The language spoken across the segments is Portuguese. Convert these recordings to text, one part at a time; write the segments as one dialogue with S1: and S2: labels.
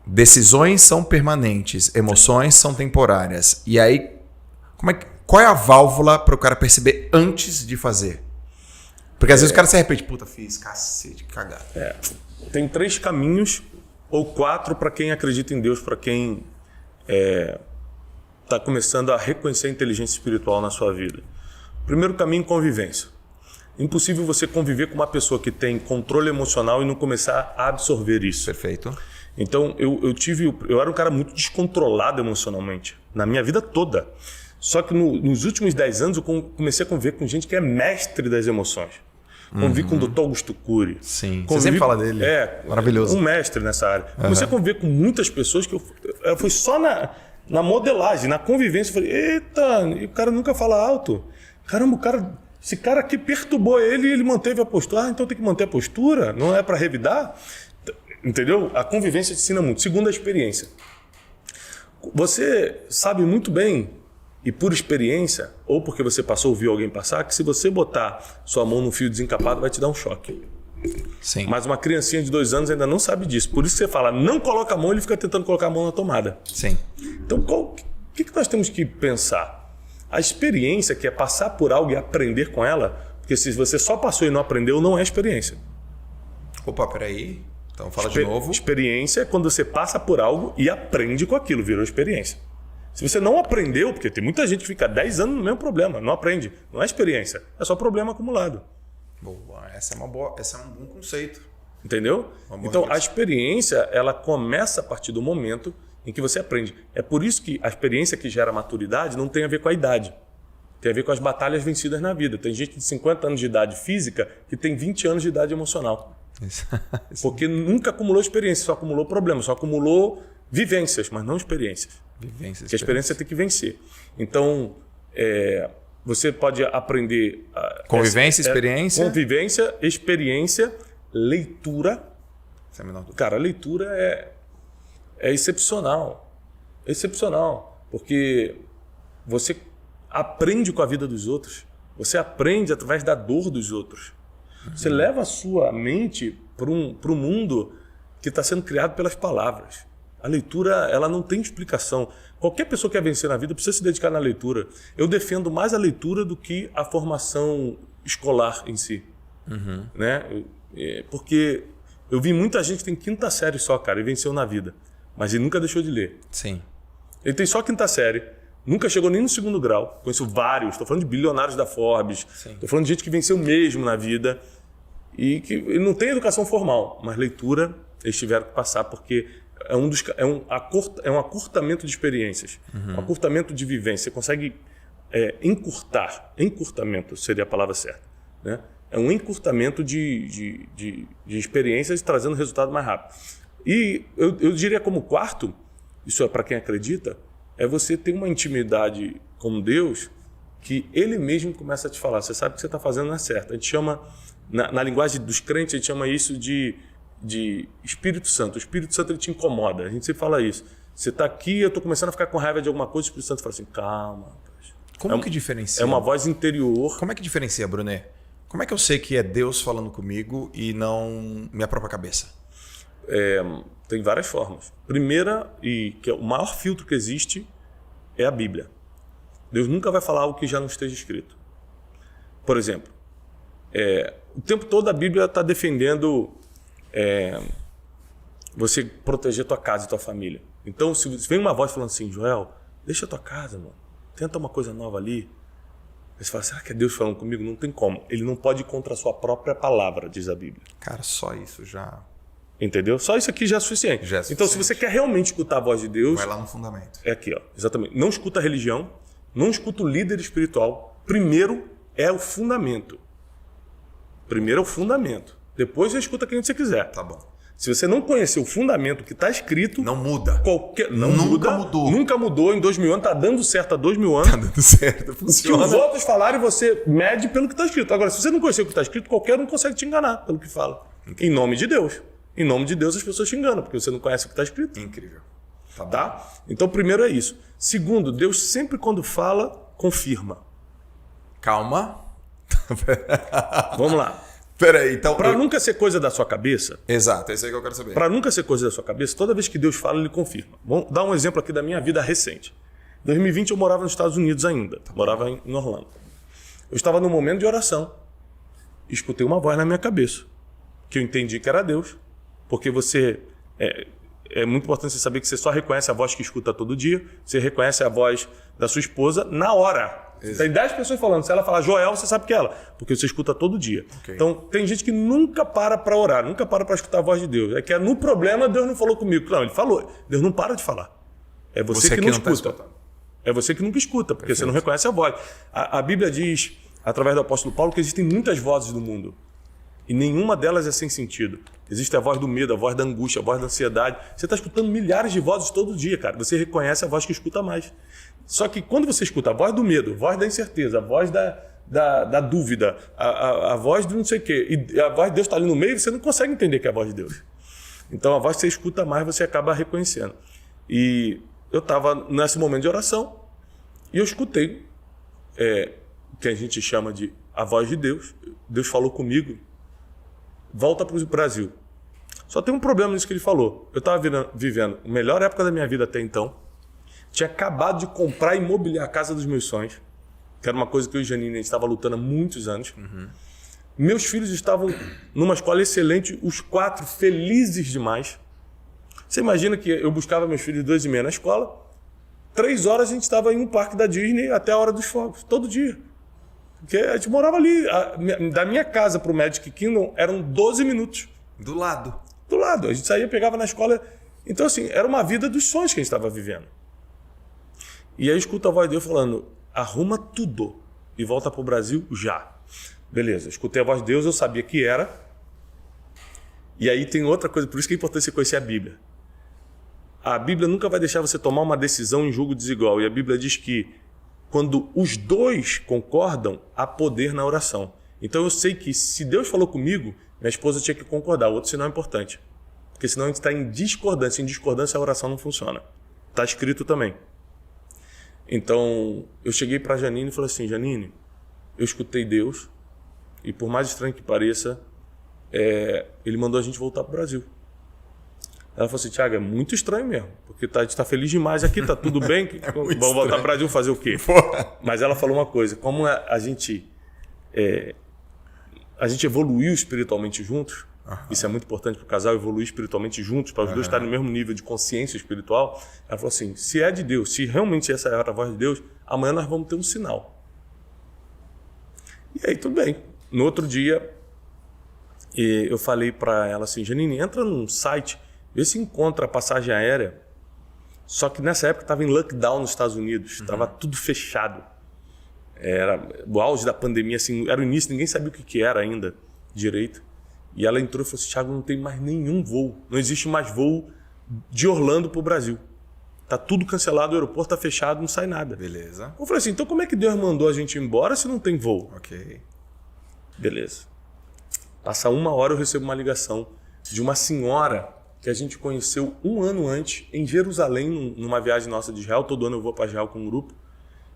S1: decisões são permanentes, emoções são temporárias. E aí, qual é a válvula para o cara perceber antes de fazer? Porque às vezes o cara se arrepende. Puta, fiz cacete, cagada.
S2: Tem 3 caminhos, ou 4 para quem acredita em Deus, para quem está começando a reconhecer a inteligência espiritual na sua vida. Primeiro caminho, convivência. Impossível você conviver com uma pessoa que tem controle emocional e não começar a absorver isso.
S1: Perfeito.
S2: Então, eu era um cara muito descontrolado emocionalmente, na minha vida toda. Só que nos últimos 10 anos eu comecei a conviver com gente que é mestre das emoções. Convivi com o Dr. Augusto Cury.
S1: Sim, você sempre fala dele. Maravilhoso.
S2: Um mestre nessa área. Comecei a conviver com muitas pessoas que eu fui só na modelagem, na convivência. Eu falei, eita, e o cara nunca fala alto. Caramba, esse cara aqui perturbou ele e ele manteve a postura. Então tem que manter a postura? Não é para revidar? Entendeu? A convivência te ensina muito. Segunda experiência. Você sabe muito bem, e por experiência, ou porque você passou ou viu alguém passar, que se você botar sua mão no fio desencapado vai te dar um choque.
S1: Sim.
S2: Mas uma criancinha de 2 anos ainda não sabe disso. Por isso que você fala, não coloca a mão, ele fica tentando colocar a mão na tomada.
S1: Sim.
S2: Então, o que nós temos que pensar? A experiência, que é passar por algo e aprender com ela, porque se você só passou e não aprendeu, não é experiência.
S1: Opa, peraí. Então fala de novo.
S2: Experiência é quando você passa por algo e aprende com aquilo, virou experiência. Se você não aprendeu, porque tem muita gente que fica 10 anos no mesmo problema, não aprende. Não é experiência, é só problema acumulado.
S1: Boa, esse é um bom conceito.
S2: Entendeu? Então, a experiência, ela começa a partir do momento em que você aprende. É por isso que a experiência que gera maturidade não tem a ver com a idade. Tem a ver com as batalhas vencidas na vida. Tem gente de 50 anos de idade física que tem 20 anos de idade emocional. Porque nunca acumulou experiência, só acumulou problemas, só acumulou vivências, mas não experiências. Porque a experiência tem que vencer. Então, você pode aprender...
S1: Convivência, experiência?
S2: Convivência, experiência, leitura. Cara, a leitura é excepcional. É excepcional. Porque você aprende com a vida dos outros. Você aprende através da dor dos outros. Você leva a sua mente para um mundo que está sendo criado pelas palavras. A leitura, ela não tem explicação. Qualquer pessoa que quer vencer na vida precisa se dedicar na leitura. Eu defendo mais a leitura do que a formação escolar em si. Né? Porque eu vi muita gente que tem 5ª série só, cara, e venceu na vida. Mas ele nunca deixou de ler.
S1: Sim.
S2: Ele tem só 5ª série, nunca chegou nem no 2º grau. Conheço vários, estou falando de bilionários da Forbes, estou falando de gente que venceu mesmo na vida e que ele não tem educação formal, mas leitura eles tiveram que passar porque é um acurtamento de experiências, um acurtamento de vivência. Você consegue encurtamento seria a palavra certa, né? É um encurtamento de experiências trazendo resultado mais rápido. E eu diria como quarto, isso é para quem acredita, é você ter uma intimidade com Deus que Ele mesmo começa a te falar. Você sabe que você está fazendo não é certo. A gente chama, na linguagem dos crentes, a gente chama isso de Espírito Santo. O Espírito Santo ele te incomoda. A gente sempre fala isso. Você está aqui, eu estou começando a ficar com raiva de alguma coisa, o Espírito Santo fala assim, calma.
S1: Como que diferencia?
S2: É uma voz interior.
S1: Como é que diferencia, Brunet? Como é que eu sei que é Deus falando comigo e não minha própria cabeça?
S2: Tem várias formas. Primeira, e que é o maior filtro que existe, é a Bíblia. Deus nunca vai falar algo que já não esteja escrito. Por exemplo, o tempo todo a Bíblia está defendendo você proteger tua casa e tua família. Então, se vem uma voz falando assim, Joel, deixa a tua casa, mano. Tenta uma coisa nova ali. Aí você fala, será que é Deus falando comigo? Não tem como. Ele não pode ir contra a sua própria palavra, diz a Bíblia.
S1: Cara, só isso já...
S2: Entendeu? Só isso aqui já é suficiente. Então, se você quer realmente escutar a voz de Deus...
S1: Vai lá no fundamento.
S2: É aqui, ó. Exatamente. Não escuta a religião, não escuta o líder espiritual. Primeiro é o fundamento. Primeiro é o fundamento. Depois você escuta quem você quiser.
S1: Tá bom.
S2: Se você não conhecer o fundamento que está escrito...
S1: Não muda.
S2: Nunca mudou. Nunca mudou em 2000 anos. Está dando certo há 2000 anos.
S1: Tá dando certo. Funciona.
S2: O que os outros falarem, você mede pelo que está escrito. Agora, se você não conhecer o que está escrito, qualquer um consegue te enganar pelo que fala. Em nome de Deus. Em nome de Deus as pessoas te enganam, porque você não conhece o que está escrito.
S1: Incrível.
S2: Tá? Então, primeiro é isso. Segundo, Deus sempre quando fala, confirma.
S1: Calma.
S2: Vamos lá.
S1: Peraí, então...
S2: Para nunca ser coisa da sua cabeça...
S1: Exato, é isso aí que eu quero saber.
S2: Para nunca ser coisa da sua cabeça, toda vez que Deus fala, Ele confirma. Vamos dar um exemplo aqui da minha vida recente. Em 2020 eu morava nos Estados Unidos ainda. Morava em Orlando. Eu estava num momento de oração. E escutei uma voz na minha cabeça. Que eu entendi que era Deus. Porque você... É muito importante você saber que você só reconhece a voz que escuta todo dia. Você reconhece a voz da sua esposa na hora. Tem 10 pessoas falando. Se ela falar Joel, você sabe que é ela. Porque você escuta todo dia. Okay. Então, tem gente que nunca para orar. Nunca para escutar a voz de Deus. É que no problema, Deus não falou comigo. Não, Ele falou. Deus não para de falar. É você que não escuta. É você que nunca escuta. Porque você não reconhece a voz. A Bíblia diz, através do apóstolo Paulo, que existem muitas vozes no mundo. E nenhuma delas é sem sentido. Existe a voz do medo, a voz da angústia, a voz da ansiedade. Você está escutando milhares de vozes todo dia, cara. Você reconhece a voz que escuta mais. Só que quando você escuta a voz do medo, a voz da incerteza, a voz da dúvida, a voz do não sei o quê, e a voz de Deus está ali no meio, você não consegue entender que é a voz de Deus. Então a voz que você escuta mais, você acaba reconhecendo. E eu estava nesse momento de oração e eu escutei o que a gente chama de a voz de Deus. Deus falou comigo. Volta para o Brasil. Só tem um problema nisso que ele falou. Eu estava vivendo a melhor época da minha vida até então. Tinha acabado de comprar e imobiliar a casa dos meus sonhos, que era uma coisa que eu e Janine estava lutando há muitos anos. Uhum. Meus filhos estavam numa escola excelente, os 4 felizes demais. Você imagina que eu buscava meus filhos 2h30 na escola, 3 horas a gente estava em um parque da Disney até a hora dos fogos, todo dia. Porque a gente morava ali. Da minha casa para o Magic Kingdom eram 12 minutos.
S1: Do lado.
S2: Do lado. A gente saía, pegava na escola. Então, assim, era uma vida dos sonhos que a gente estava vivendo. E aí eu escuto a voz de Deus falando, arruma tudo e volta para o Brasil já. Beleza, escutei a voz de Deus, eu sabia que era. E aí tem outra coisa, por isso que é importante você conhecer a Bíblia. A Bíblia nunca vai deixar você tomar uma decisão em julgo desigual. E a Bíblia diz que quando os dois concordam, há poder na oração. Então eu sei que se Deus falou comigo, minha esposa tinha que concordar. O outro sinal é importante. Porque senão a gente está em discordância. Em discordância a oração não funciona. Está escrito também. Então eu cheguei para a Janine e falei assim, Janine, eu escutei Deus e por mais estranho que pareça, Ele mandou a gente voltar para o Brasil. Ela falou assim, Thiago, é muito estranho mesmo, porque a gente está feliz demais aqui, tá tudo bem, vamos voltar para o Brasil fazer o quê? Mas ela falou uma coisa, como a gente evoluiu espiritualmente juntos, isso é muito importante para o casal, evoluir espiritualmente juntos, para os dois estarem no mesmo nível de consciência espiritual. Ela falou assim, se é de Deus, se realmente essa é a voz de Deus, amanhã nós vamos ter um sinal. E aí tudo bem. No outro dia, eu falei para ela assim, Janine, entra num site, vê se encontra a passagem aérea. Só que nessa época estava em lockdown nos Estados Unidos, estava tudo fechado. Era o auge da pandemia, assim, era o início, ninguém sabia o que era ainda direito. E ela entrou e falou assim, Thiago, não tem mais nenhum voo, não existe mais voo de Orlando para o Brasil. Tá tudo cancelado, o aeroporto tá fechado, não sai nada.
S1: Beleza.
S2: Eu falei assim, então como é que Deus mandou a gente ir embora se não tem voo?
S1: Ok.
S2: Beleza. Passa 1 hora eu recebo uma ligação de uma senhora que a gente conheceu 1 ano antes em Jerusalém, numa viagem nossa de Israel. Todo ano eu vou para Israel com um grupo.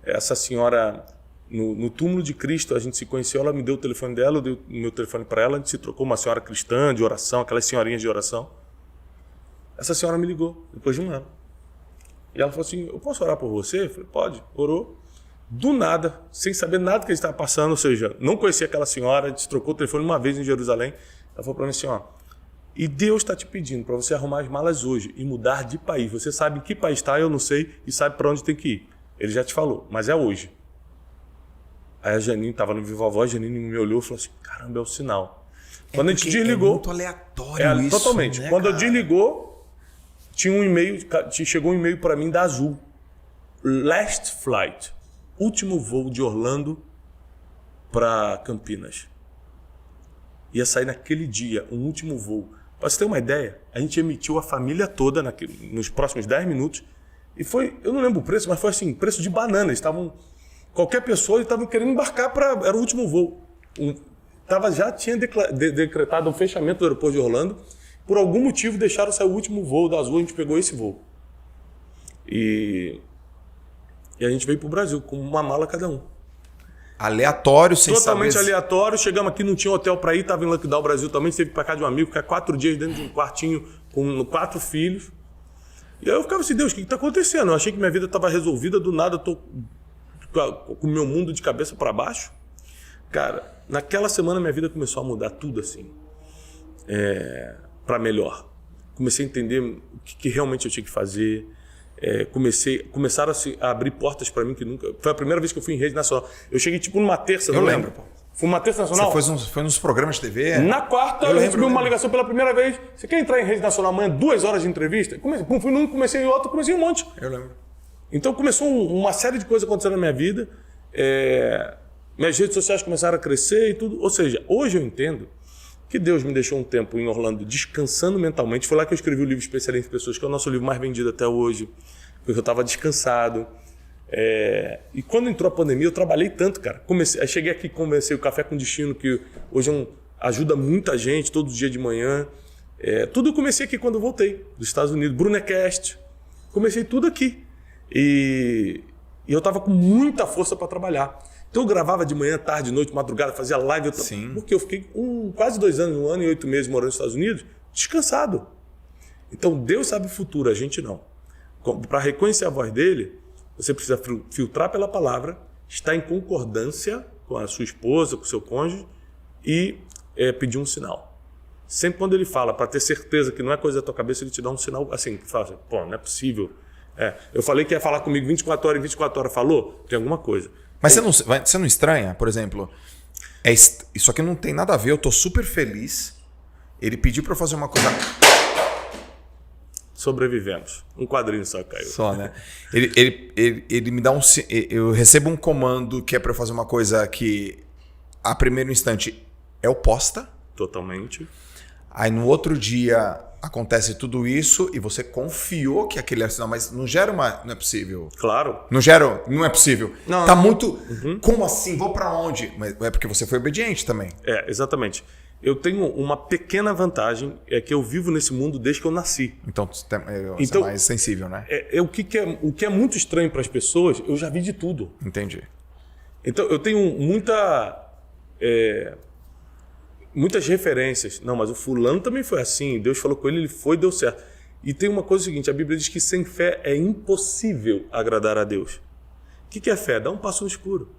S2: Essa senhora, no túmulo de Cristo, a gente se conheceu, ela me deu o telefone dela, eu dei o meu telefone para ela, a gente se trocou, uma senhora cristã de oração, aquelas senhorinhas de oração. Essa senhora me ligou depois de 1 ano. E ela falou assim, eu posso orar por você? Eu falei, pode. Orou. Do nada, sem saber nada que a gente estava passando, ou seja, não conhecia aquela senhora, a gente trocou o telefone uma vez em Jerusalém. Ela falou para mim assim, e Deus está te pedindo para você arrumar as malas hoje e mudar de país. Você sabe em que país está, eu não sei, e sabe para onde tem que ir. Ele já te falou, mas é hoje. Aí a Janine estava no Viva Voz, a Janine me olhou e falou assim, caramba, é o sinal. Quando a gente desligou...
S1: É muito aleatório isso,
S2: totalmente.
S1: Né,
S2: quando
S1: cara?
S2: eu desligou, tinha um e-mail, chegou um e-mail para mim da Azul. Last flight. Último voo de Orlando para Campinas. Ia sair naquele dia, um último voo. Para você ter uma ideia, a gente emitiu a família toda nos próximos 10 minutos. E foi, eu não lembro o preço, mas foi assim, preço de banana. Qualquer pessoa estava querendo embarcar era o último voo. Já tinha decretado o fechamento do aeroporto de Orlando. Por algum motivo deixaram sair o último voo da Azul, a gente pegou esse voo. E a gente veio para o Brasil com uma mala cada um.
S1: Aleatório, sem
S2: Totalmente
S1: saber...
S2: aleatório. Chegamos aqui, não tinha hotel para ir, estava em lockdown. O Brasil também teve para cá de um amigo, ficar 4 dias dentro de um quartinho com 4 filhos. E aí eu ficava assim, Deus, o que está acontecendo? Eu achei que minha vida estava resolvida, do nada eu tô com o meu mundo de cabeça para baixo. Cara, naquela semana minha vida começou a mudar tudo assim, para melhor. Comecei a entender o que realmente eu tinha que fazer. Começaram a abrir portas para mim que nunca... Foi a primeira vez que eu fui em rede nacional. Eu cheguei tipo numa terça,
S1: Eu lembro, pô.
S2: Fui numa terça nacional.
S1: Você foi nos programas de TV?
S2: Na quarta, eu recebi uma ligação pela primeira vez. Você quer entrar em rede nacional amanhã, 2 horas de entrevista? Fui num, comecei em outro, comecei em um monte.
S1: Eu lembro.
S2: Então começou uma série de coisas acontecendo na minha vida. Minhas redes sociais começaram a crescer e tudo. Ou seja, hoje eu entendo que Deus me deixou um tempo em Orlando descansando mentalmente. Foi lá que eu escrevi o livro Especialista em Pessoas, que é o nosso livro mais vendido até hoje. Porque eu estava descansado. E quando entrou a pandemia, eu trabalhei tanto, cara. Cheguei aqui, comecei o Café com Destino, que hoje ajuda muita gente, todo dia de manhã. Tudo eu comecei aqui quando eu voltei dos Estados Unidos. Brunecast. Comecei tudo aqui. E eu estava com muita força para trabalhar. Então eu gravava de manhã, tarde, noite, madrugada, fazia live.
S1: Sim.
S2: Porque eu fiquei quase 2 anos, 1 ano e 8 meses morando nos Estados Unidos, descansado. Então Deus sabe o futuro, a gente não. Para reconhecer a voz dele, você precisa filtrar pela palavra, estar em concordância com a sua esposa, com o seu cônjuge e pedir um sinal. Sempre quando ele fala, para ter certeza que não é coisa da tua cabeça, ele te dá um sinal assim, que fala assim, pô, não é possível. Eu falei que ia falar comigo 24 horas, em 24 horas falou? Tem alguma coisa.
S1: Mas você não estranha, por exemplo, isso aqui não tem nada a ver, eu tô super feliz. Ele pediu para eu fazer uma coisa...
S2: Sobrevivemos. Um quadrinho só caiu.
S1: Só, né? Ele me dá eu recebo um comando que é para eu fazer uma coisa que, a primeiro instante, é oposta.
S2: Totalmente.
S1: Aí no outro dia acontece tudo isso e você confiou que aquele era sinal, mas não gera uma... Não é possível.
S2: Claro.
S1: Não é possível.
S2: Não,
S1: tá muito... Como assim? Vou para onde? Mas é porque você foi obediente também.
S2: Exatamente. Eu tenho uma pequena vantagem, é que eu vivo nesse mundo desde que eu nasci.
S1: Então você é mais sensível, né?
S2: O que é muito estranho para as pessoas, eu já vi de tudo.
S1: Entendi.
S2: Então eu tenho muitas referências. Não, mas o fulano também foi assim. Deus falou com ele, ele foi e deu certo. E tem uma coisa seguinte, a Bíblia diz que sem fé é impossível agradar a Deus. O que é fé? Dá um passo no escuro.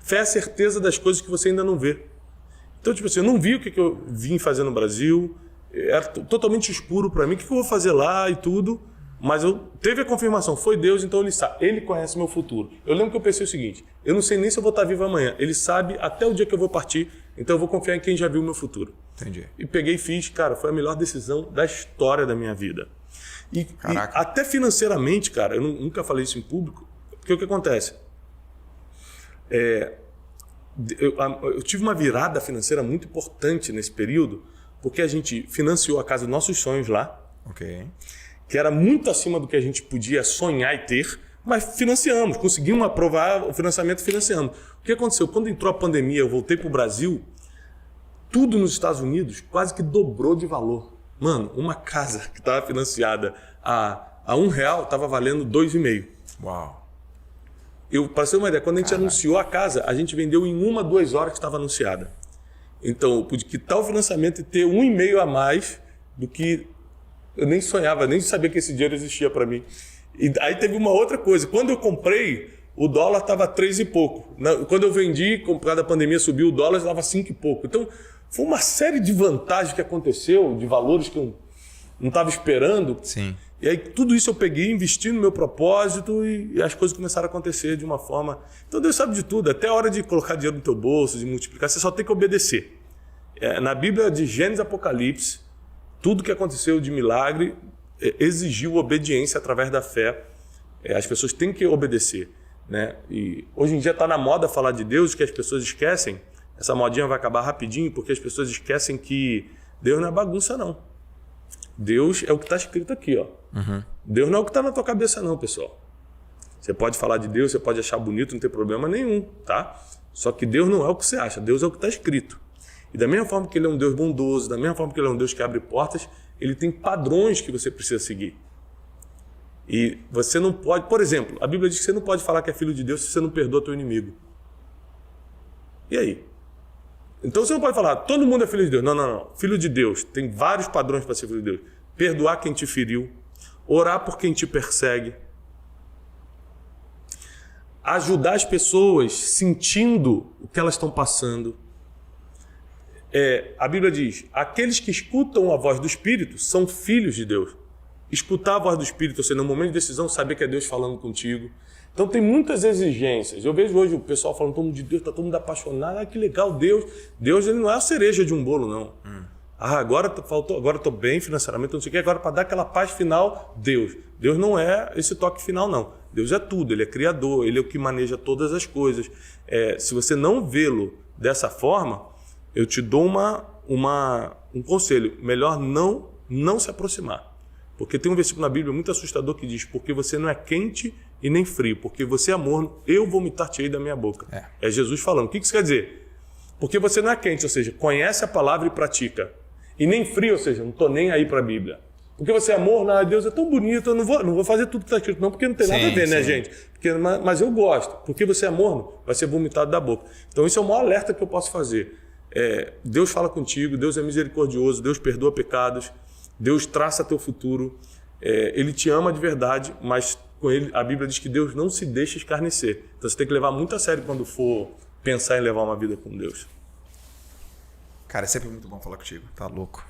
S2: Fé é a certeza das coisas que você ainda não vê. Então, tipo assim, eu não vi o que eu vim fazer no Brasil, era totalmente escuro para mim, o que eu vou fazer lá e tudo, mas teve a confirmação, foi Deus, então ele sabe, ele conhece o meu futuro. Eu lembro que eu pensei o seguinte, eu não sei nem se eu vou estar vivo amanhã, ele sabe até o dia que eu vou partir, então eu vou confiar em quem já viu o meu futuro.
S1: Entendi.
S2: E peguei e fiz, cara, foi a melhor decisão da história da minha vida. E até financeiramente, cara, eu nunca falei isso em público, porque o que acontece? Eu tive uma virada financeira muito importante nesse período, porque a gente financiou a casa dos nossos sonhos lá, que era muito acima do que a gente podia sonhar e ter, mas financiamos, conseguimos aprovar o financiamento, financiamos. O que aconteceu? Quando entrou a pandemia, eu voltei para o Brasil, tudo nos Estados Unidos quase que dobrou de valor. Mano, uma casa que estava financiada a R$1 estava valendo R$2,5.
S1: Uau.
S2: Para você ter uma ideia, quando a gente anunciou a casa, a gente vendeu em 1 a 2 horas que estava anunciada. Então, eu pude quitar o financiamento e ter 1,5 a mais do que eu nem sonhava, nem sabia que esse dinheiro existia para mim. E aí teve uma outra coisa. Quando eu comprei, o dólar estava 3 e pouco. Quando eu vendi, por causa da pandemia, subiu o dólar, estava 5 e pouco. Então, foi uma série de vantagens que aconteceu, de valores que eu não estava esperando.
S1: Sim.
S2: E aí tudo isso eu peguei, investi no meu propósito e as coisas começaram a acontecer de uma forma... Então Deus sabe de tudo, até a hora de colocar dinheiro no teu bolso, de multiplicar, você só tem que obedecer. Na Bíblia de Gênesis e Apocalipse, tudo que aconteceu de milagre exigiu obediência através da fé. As pessoas têm que obedecer, né? E hoje em dia está na moda falar de Deus, que as pessoas esquecem. Essa modinha vai acabar rapidinho, porque as pessoas esquecem que Deus não é bagunça, não. Deus é o que está escrito aqui, ó. Deus não é o que está na tua cabeça, não, pessoal. Você pode falar de Deus, você pode achar bonito, não tem problema nenhum, tá? Só que Deus não é o que você acha, Deus é o que está escrito. E da mesma forma que Ele é um Deus bondoso, da mesma forma que Ele é um Deus que abre portas, Ele tem padrões que você precisa seguir. E você não pode, por exemplo, a Bíblia diz que você não pode falar que é filho de Deus se você não perdoa teu inimigo. E aí? Então você não pode falar, todo mundo é filho de Deus. Não, não, não. Filho de Deus. Tem vários padrões para ser filho de Deus. Perdoar quem te feriu. Orar por quem te persegue. Ajudar as pessoas sentindo o que elas estão passando. A Bíblia diz, aqueles que escutam a voz do Espírito são filhos de Deus. Escutar a voz do Espírito, ou seja, no momento de decisão, saber que é Deus falando contigo. Então tem muitas exigências. Eu vejo hoje o pessoal falando todo mundo de Deus, está todo mundo apaixonado. Ah, que legal, Deus. Deus ele não é a cereja de um bolo, não. Agora estou bem financeiramente, não sei o que, agora para dar aquela paz final, Deus. Deus não é esse toque final, não. Deus é tudo, Ele é criador, Ele é o que maneja todas as coisas. Se você não vê-lo dessa forma, eu te dou um conselho, melhor não se aproximar. Porque tem um versículo na Bíblia muito assustador que diz, porque você não é quente e nem frio, porque você é morno, eu vomitar-te-ei da minha boca. É Jesus falando. O que isso quer dizer? Porque você não é quente, ou seja, conhece a palavra e pratica. E nem frio, ou seja, não estou nem aí para a Bíblia. Porque você é morno, Deus é tão bonito, eu não vou fazer tudo que está escrito não, porque não tem nada a ver, né, gente? Mas eu gosto. Porque você é morno, vai ser vomitado da boca. Então isso é o maior alerta que eu posso fazer. Deus fala contigo, Deus é misericordioso, Deus perdoa pecados, Deus traça teu futuro, Ele te ama de verdade, mas com Ele, a Bíblia diz que Deus não se deixa escarnecer. Então você tem que levar muito a sério quando for pensar em levar uma vida com Deus.
S1: Cara, é sempre muito bom falar contigo. Tá louco.